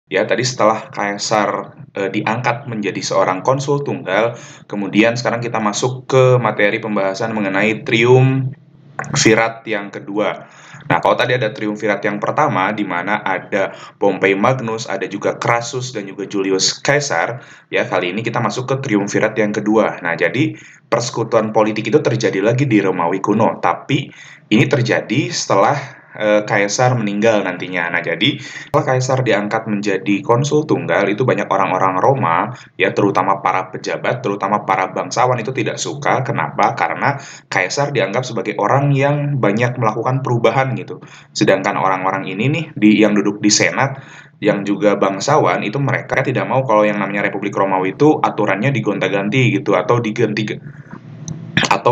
ya tadi setelah Kaisar diangkat menjadi seorang konsul tunggal, kemudian sekarang kita masuk ke materi pembahasan mengenai triumvirat yang kedua. Nah, kalau tadi ada triumvirat yang pertama, di mana ada Pompei Magnus, ada juga Crassus, dan juga Julius Caesar, ya kali ini kita masuk ke triumvirat yang kedua. Nah, jadi persekutuan politik itu terjadi lagi di Romawi kuno, tapi ini terjadi setelah Kaisar meninggal nantinya. Nah, jadi setelah Kaisar diangkat menjadi konsul tunggal, itu banyak orang-orang Roma, ya terutama para pejabat, terutama para bangsawan itu tidak suka. Kenapa? Karena Kaisar dianggap sebagai orang yang banyak melakukan perubahan gitu. Sedangkan orang-orang ini nih yang duduk di Senat yang juga bangsawan itu mereka tidak mau kalau yang namanya Republik Romawi itu aturannya digonta-ganti gitu atau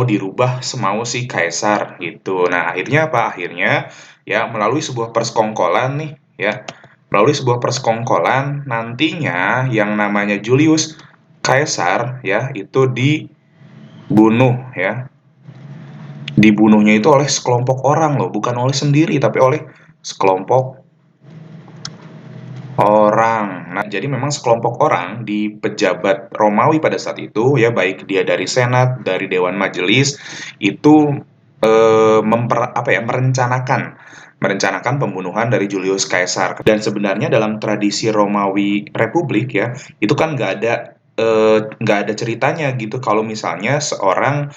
dirubah semau si kaisar gitu. Nah, akhirnya apa? Akhirnya ya melalui sebuah persekongkolan nih ya. Melalui sebuah persekongkolan nantinya yang namanya Julius Caesar ya itu dibunuh ya. Dibunuhnya itu oleh sekelompok orang loh, bukan oleh sendiri tapi oleh sekelompok orang. Nah, jadi memang sekelompok orang di pejabat Romawi pada saat itu ya baik dia dari Senat, dari Dewan Majelis itu merencanakan pembunuhan dari Julius Caesar. Dan sebenarnya dalam tradisi Romawi Republik ya itu kan nggak ada ceritanya gitu kalau misalnya seorang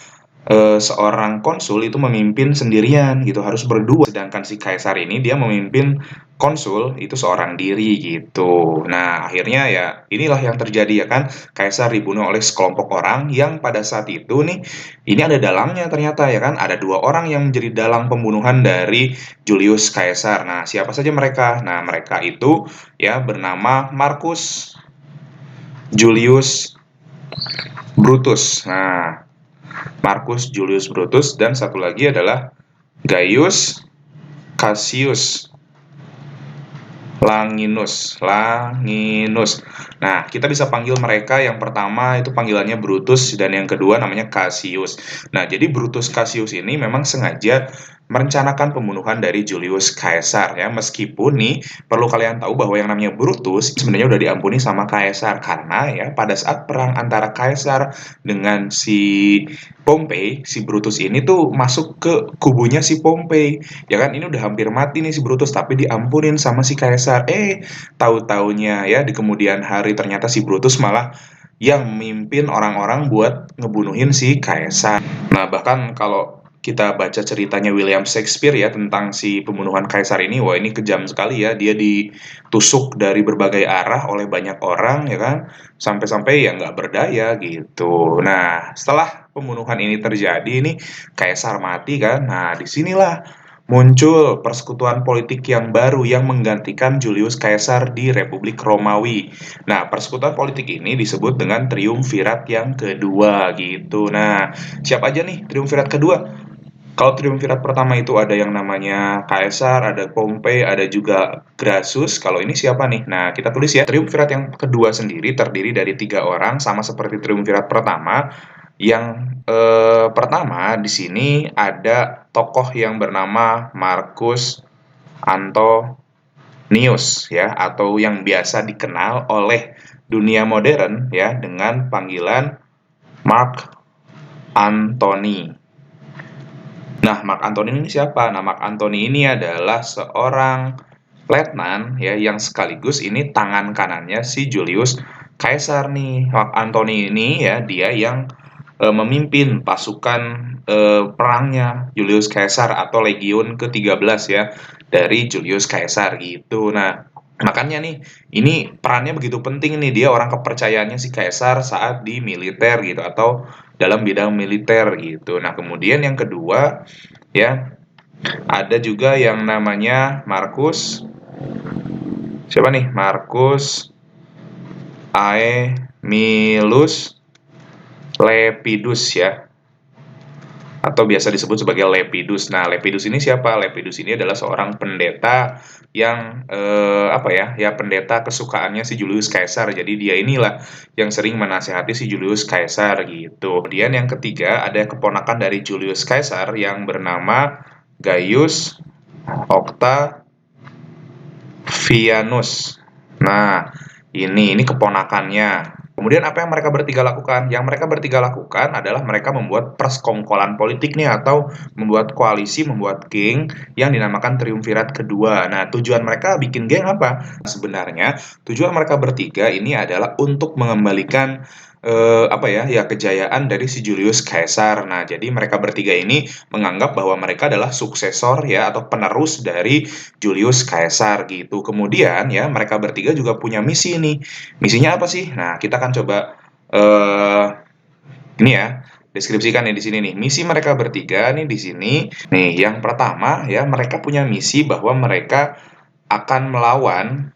konsul itu memimpin sendirian gitu, harus berdua. Sedangkan si kaisar ini dia memimpin konsul itu seorang diri gitu. Nah, akhirnya ya inilah yang terjadi ya kan. Kaisar dibunuh oleh sekelompok orang yang pada saat itu nih ini ada dalangnya ternyata ya kan. Ada dua orang yang menjadi dalang pembunuhan dari Julius Caesar. Nah, siapa saja mereka? Nah, mereka itu ya bernama Marcus Julius Brutus. Nah, Marcus Julius Brutus dan satu lagi adalah Gaius Cassius Langinus. Nah, kita bisa panggil mereka yang pertama itu panggilannya Brutus dan yang kedua namanya Cassius. Nah, jadi Brutus Cassius ini memang sengaja merencanakan pembunuhan dari Julius Caesar ya. Meskipun nih perlu kalian tahu bahwa yang namanya Brutus sebenarnya udah diampuni sama Caesar karena ya pada saat perang antara Caesar dengan si Pompei, si Brutus ini tuh masuk ke kubunya si Pompei. Ya kan ini udah hampir mati nih si Brutus tapi diampunin sama si Kaisar. Tahu-taunya ya di kemudian hari ternyata si Brutus malah yang memimpin orang-orang buat ngebunuhin si Kaisar. Nah, bahkan kalau kita baca ceritanya William Shakespeare ya tentang si pembunuhan Kaisar ini, wah ini kejam sekali ya. Dia ditusuk dari berbagai arah oleh banyak orang ya kan, sampai-sampai ya nggak berdaya gitu. Nah, setelah pembunuhan ini terjadi nih, Kaisar mati kan. Nah, disinilah muncul persekutuan politik yang baru yang menggantikan Julius Caesar di Republik Romawi. Nah, persekutuan politik ini disebut dengan triumvirat yang kedua gitu. Nah, siapa aja nih triumvirat kedua? Kalau triumvirat pertama itu ada yang namanya Kaisar, ada Pompei, ada juga Crassus. Kalau ini siapa nih? Nah, kita tulis ya. Triumvirat yang kedua sendiri terdiri dari tiga orang, sama seperti triumvirat pertama. Yang pertama di sini ada tokoh yang bernama Marcus Antonius ya, atau yang biasa dikenal oleh dunia modern ya dengan panggilan Mark Antony. Nah, Mark Antony ini siapa? Nah, Mark Antony ini adalah seorang letnan ya yang sekaligus ini tangan kanannya si Julius Caesar nih. Mark Antony ini ya dia yang memimpin pasukan perangnya Julius Caesar atau Legiun ke-13 ya dari Julius Caesar gitu. Nah, makanya nih ini perannya begitu penting nih, dia orang kepercayaannya si Caesar saat di militer gitu atau dalam bidang militer gitu. Nah, kemudian yang kedua ya ada juga yang namanya Marcus, siapa nih? Marcus Aemilius Lepidus ya, atau biasa disebut sebagai Lepidus. Nah, Lepidus ini siapa? Lepidus ini adalah seorang pendeta yang pendeta kesukaannya si Julius Caesar. Jadi dia inilah yang sering menasehati si Julius Caesar gitu. Kemudian yang ketiga ada keponakan dari Julius Caesar yang bernama Gaius Octavianus. Nah, ini keponakannya. Kemudian apa yang mereka bertiga lakukan? Yang mereka bertiga lakukan adalah mereka membuat persekongkolan politik nih atau membuat koalisi, membuat geng yang dinamakan Triumvirat kedua. Nah, tujuan mereka bikin geng apa? Sebenarnya tujuan mereka bertiga ini adalah untuk mengembalikan apa ya, ya kejayaan dari si Julius Caesar. Nah, jadi mereka bertiga ini menganggap bahwa mereka adalah suksesor ya atau penerus dari Julius Caesar gitu. Kemudian ya mereka bertiga juga punya misi nih. Misinya apa sih? Nah, kita akan coba eh ini ya deskripsikan nih di sini nih. Misi mereka bertiga nih di sini. Nih, yang pertama ya mereka punya misi bahwa mereka akan melawan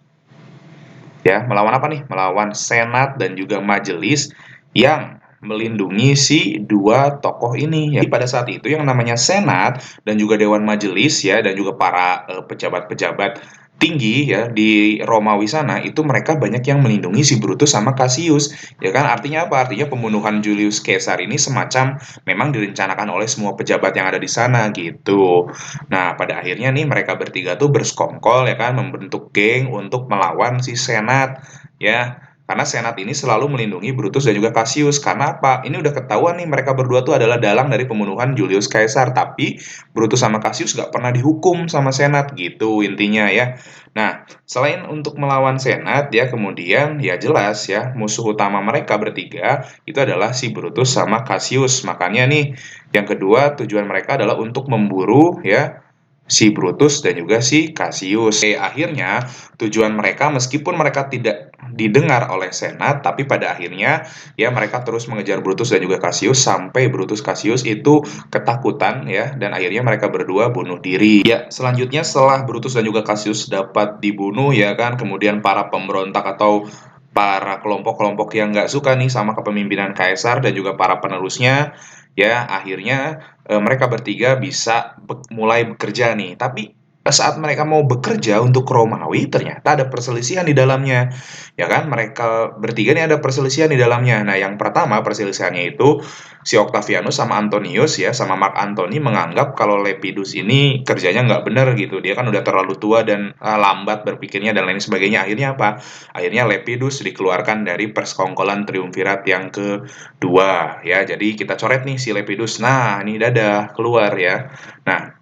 apa nih? Melawan Senat dan juga Majelis yang melindungi si dua tokoh ini. Jadi pada saat itu yang namanya Senat dan juga Dewan Majelis ya dan juga para pejabat-pejabat tinggi ya di Romawi sana itu mereka banyak yang melindungi si Brutus sama Cassius ya kan artinya apa artinya pembunuhan Julius Caesar ini semacam memang direncanakan oleh semua pejabat yang ada di sana gitu. Nah, pada akhirnya nih mereka bertiga tuh bersekongkol ya kan membentuk geng untuk melawan si Senat ya. Karena Senat ini selalu melindungi Brutus dan juga Cassius. Karena apa? Ini udah ketahuan nih mereka berdua tuh adalah dalang dari pembunuhan Julius Caesar. Tapi Brutus sama Cassius gak pernah dihukum sama Senat gitu intinya ya. Nah, selain untuk melawan Senat ya kemudian ya jelas ya musuh utama mereka bertiga itu adalah si Brutus sama Cassius. Makanya nih yang kedua, tujuan mereka adalah untuk memburu ya si Brutus dan juga si Cassius. Akhirnya tujuan mereka meskipun mereka tidak didengar oleh Senat, tapi pada akhirnya ya mereka terus mengejar Brutus dan juga Cassius sampai Brutus Cassius itu ketakutan ya dan akhirnya mereka berdua bunuh diri. Ya, selanjutnya setelah Brutus dan juga Cassius dapat dibunuh ya kan, kemudian para pemberontak atau para kelompok-kelompok yang nggak suka nih sama kepemimpinan Kaisar dan juga para penerusnya ya akhirnya mereka bertiga bisa mulai bekerja nih. Tapi saat mereka mau bekerja untuk Romawi, ternyata ada perselisihan di dalamnya. Ya kan, mereka bertiga ini ada perselisihan di dalamnya. Nah, yang pertama perselisihannya itu si Octavianus sama Antonius ya, sama Mark Antony menganggap kalau Lepidus ini kerjanya nggak benar gitu. Dia kan udah terlalu tua dan lambat berpikirnya dan lain sebagainya. Akhirnya apa? Akhirnya Lepidus dikeluarkan dari persekongkolan Triumvirat yang kedua ya. Jadi kita coret nih si Lepidus. Nah, ini dadah keluar ya. Nah,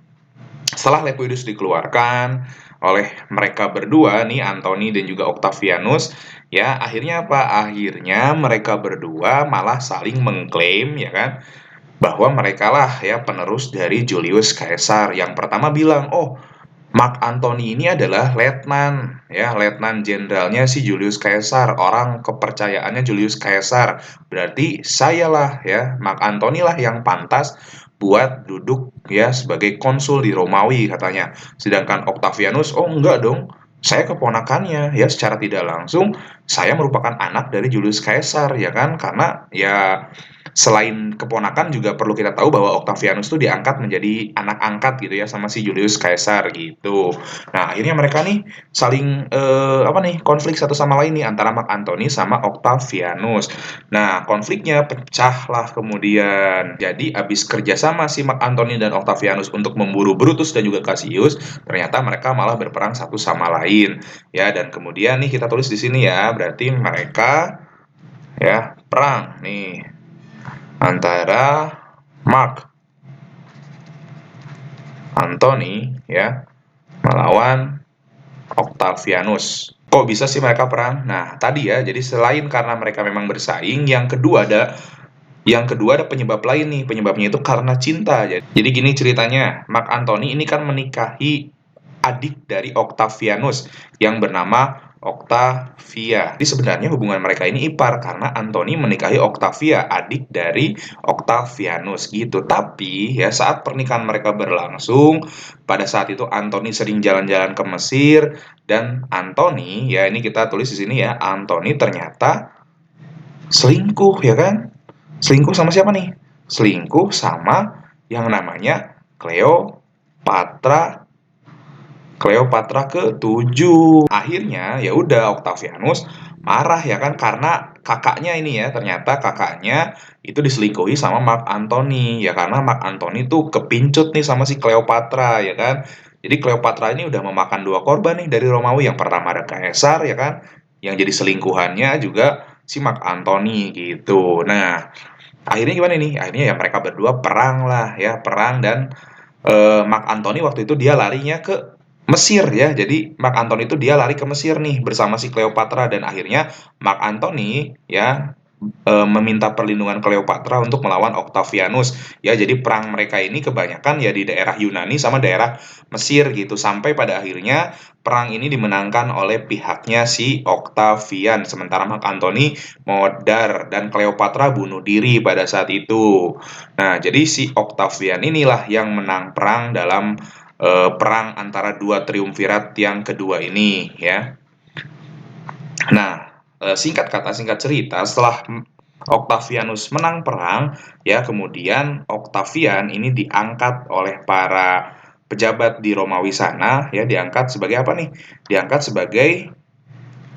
setelah Lepidus dikeluarkan oleh mereka berdua nih Antony dan juga Octavianus ya akhirnya apa? Akhirnya mereka berdua malah saling mengklaim ya kan bahwa mereka lah ya penerus dari Julius Caesar. Yang pertama bilang, "Oh, Mark Antony ini adalah letnan, ya, letnan jenderalnya si Julius Caesar, orang kepercayaannya Julius Caesar. Berarti sayalah ya, Mark Antony lah yang pantas buat duduk ya sebagai konsul di Romawi katanya. Sedangkan Octavianus, oh enggak dong, saya keponakannya ya secara tidak langsung saya merupakan anak dari Julius Caesar ya kan karena ya selain keponakan juga perlu kita tahu bahwa Octavianus tuh diangkat menjadi anak angkat gitu ya sama si Julius Caesar gitu. Nah, akhirnya mereka nih saling apa nih konflik satu sama lain nih antara Mark Antony sama Octavianus. Nah, konfliknya pecahlah kemudian. Jadi abis kerjasama si Mark Antony dan Octavianus untuk memburu Brutus dan juga Cassius, ternyata mereka malah berperang satu sama lain. Ya, dan kemudian nih kita tulis di sini ya, berarti mereka ya perang nih antara Mark Antony ya melawan Octavianus. Kok bisa sih mereka perang? Nah, tadi ya, jadi selain karena mereka memang bersaing, yang kedua ada penyebab lain nih. Penyebabnya itu karena cinta. Jadi gini ceritanya, Mark Antony ini kan menikahi adik dari Octavianus yang bernama Octavia. Jadi sebenarnya hubungan mereka ini ipar karena Antony menikahi Octavia, adik dari Octavianus gitu. Tapi ya saat pernikahan mereka berlangsung, pada saat itu Antony sering jalan-jalan ke Mesir dan Antony ya ini kita tulis di sini ya, Antony ternyata selingkuh ya kan? Selingkuh sama siapa nih? Selingkuh sama yang namanya Cleopatra Cleopatra ke-7. Akhirnya ya udah Octavianus marah ya kan karena kakaknya ini ya ternyata kakaknya itu diselingkuhi sama Mark Antony ya karena Mark Antony tuh kepincut nih sama si Cleopatra ya kan. Jadi Cleopatra ini udah memakan dua korban nih dari Romawi. Yang pertama ada Kaisar ya kan, yang jadi selingkuhannya juga si Mark Antony gitu. Nah, akhirnya gimana nih? Akhirnya ya mereka berdua perang lah ya, perang dan Mark Antony waktu itu dia larinya ke Mesir ya. Jadi Mark Antony itu dia lari ke Mesir nih bersama si Cleopatra dan akhirnya Mark Antony ya meminta perlindungan Cleopatra untuk melawan Octavianus. Ya, jadi perang mereka ini kebanyakan ya di daerah Yunani sama daerah Mesir gitu. Sampai pada akhirnya perang ini dimenangkan oleh pihaknya si Octavian. Sementara Mark Antony modar dan Cleopatra bunuh diri pada saat itu. Nah, jadi si Octavian inilah yang menang perang dalam perang antara dua triumvirat yang kedua ini ya. Nah, singkat kata singkat cerita, setelah Octavianus menang perang, ya kemudian Octavian ini diangkat oleh para pejabat di Romawi sana, ya diangkat sebagai apa nih? Diangkat sebagai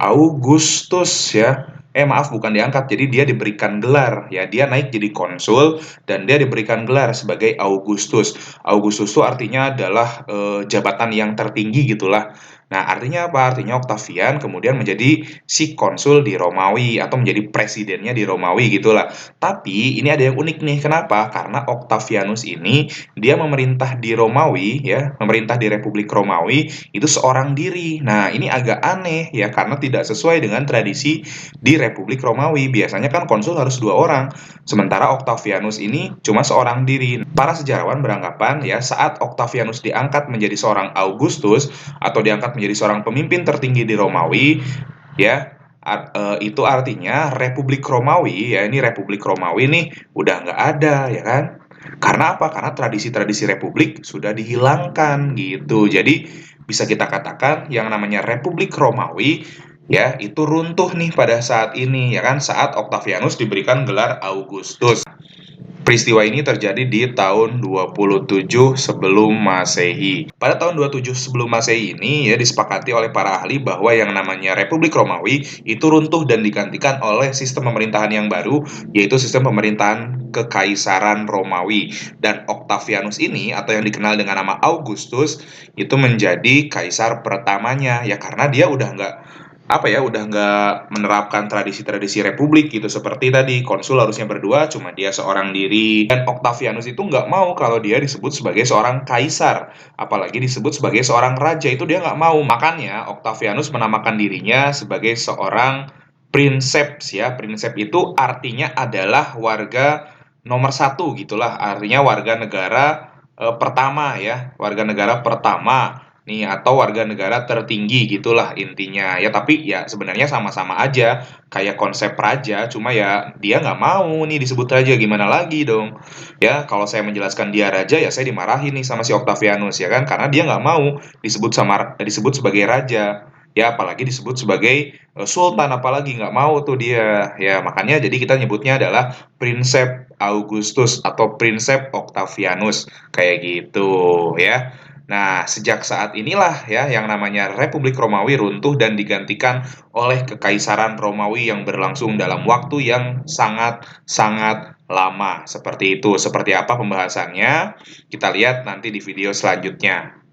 Augustus ya. Maaf bukan diangkat, jadi dia diberikan gelar ya. Dia naik jadi konsul dan dia diberikan gelar sebagai Augustus. Augustus itu artinya adalah jabatan yang tertinggi gitulah. Nah, artinya apa? Artinya Octavian kemudian menjadi si konsul di Romawi atau menjadi presidennya di Romawi gitulah. Tapi ini ada yang unik nih. Kenapa? Karena Octavianus ini dia memerintah di Romawi ya, memerintah di Republik Romawi itu seorang diri. Nah, ini agak aneh ya karena tidak sesuai dengan tradisi di Republik Romawi. Biasanya kan konsul harus dua orang, sementara Octavianus ini cuma seorang diri. Para sejarawan beranggapan ya saat Octavianus diangkat menjadi seorang Augustus atau diangkat menjadi seorang pemimpin tertinggi di Romawi, ya itu artinya Republik Romawi ya ini Republik Romawi nih udah nggak ada ya kan? Karena apa? Karena tradisi-tradisi Republik sudah dihilangkan gitu. Jadi bisa kita katakan yang namanya Republik Romawi ya itu runtuh nih pada saat ini ya kan saat Octavianus diberikan gelar Augustus. Peristiwa ini terjadi di tahun 27 sebelum Masehi. Pada tahun 27 sebelum Masehi ini ya disepakati oleh para ahli bahwa yang namanya Republik Romawi itu runtuh dan digantikan oleh sistem pemerintahan yang baru yaitu sistem pemerintahan Kekaisaran Romawi. Dan Octavianus ini atau yang dikenal dengan nama Augustus itu menjadi kaisar pertamanya ya karena dia udah nggak menerapkan tradisi-tradisi republik gitu seperti tadi konsul harusnya berdua cuma dia seorang diri dan Octavianus itu nggak mau kalau dia disebut sebagai seorang kaisar apalagi disebut sebagai seorang raja itu dia nggak mau makanya Octavianus menamakan dirinya sebagai seorang princeps ya princeps itu artinya adalah warga nomor satu gitulah artinya warga negara pertama ya warga negara pertama nih atau warga negara tertinggi gitulah intinya ya tapi ya sebenarnya sama-sama aja kayak konsep raja cuma ya dia nggak mau nih disebut raja gimana lagi dong ya kalau saya menjelaskan dia raja ya saya dimarahin nih sama si Octavianus ya kan karena dia nggak mau disebut sebagai raja ya apalagi disebut sebagai sultan apalagi nggak mau tuh dia ya makanya jadi kita nyebutnya adalah Princeps Augustus atau Princeps Octavianus kayak gitu ya. Nah, sejak saat inilah ya yang namanya Republik Romawi runtuh dan digantikan oleh Kekaisaran Romawi yang berlangsung dalam waktu yang sangat-sangat lama. Seperti itu. Seperti apa pembahasannya? Kita lihat nanti di video selanjutnya.